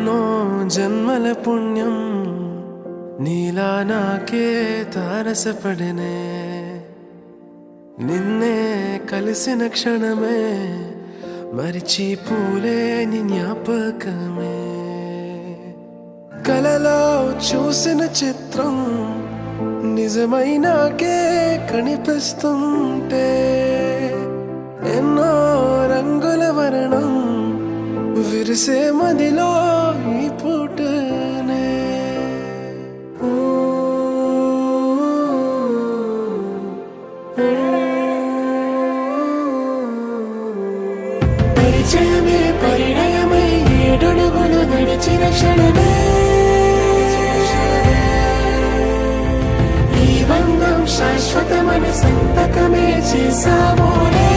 ఎన్నో జన్మల పుణ్యం నీలా నాకే తారసపడనే నిన్నే కలిసిన క్షణమే మరిచిపోలేని జ్ఞాపకమే కలలో చూసిన చిత్రం నిజమైనాకే కనిపిస్తుంటే ఎన్నో రంగుల వర్ణం విరిసే మదిలో ఈ పూటనే పరిచయమే పరిణయమై ఏడడుగులు నడిచిన క్షణమే ఈ బంధం శాశ్వతమని సంతకమే చేసామోనే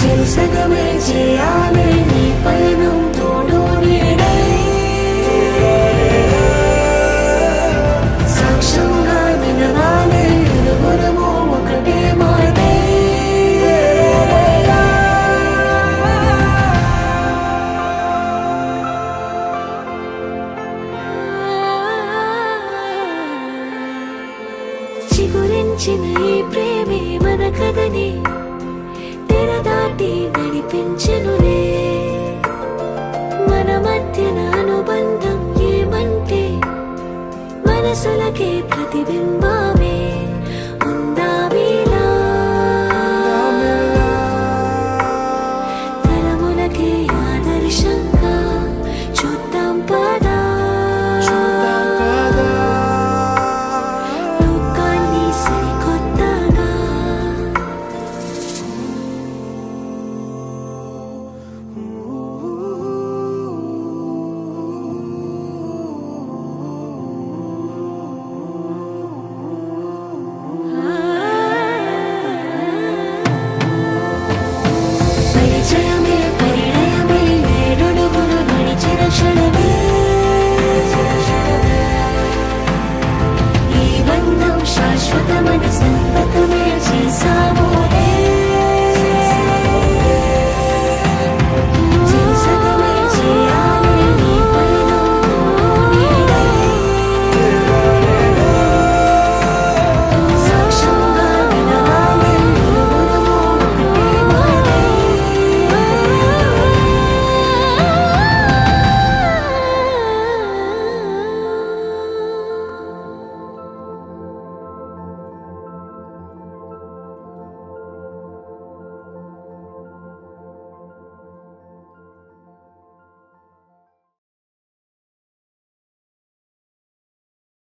చెరుసగమే చేయాలి నీ పయనం తోడు నీడై సాక్ష్యంగా నిలవాలి ఇరువురము ఒకటే మాటే చిగురించిన ఈ ప్రేమే మన కథని తెరదాటి నడిపించెనులే మన మధ్యన అనుబంధం ఏమంటే మనసులకే ప్రతిబింబ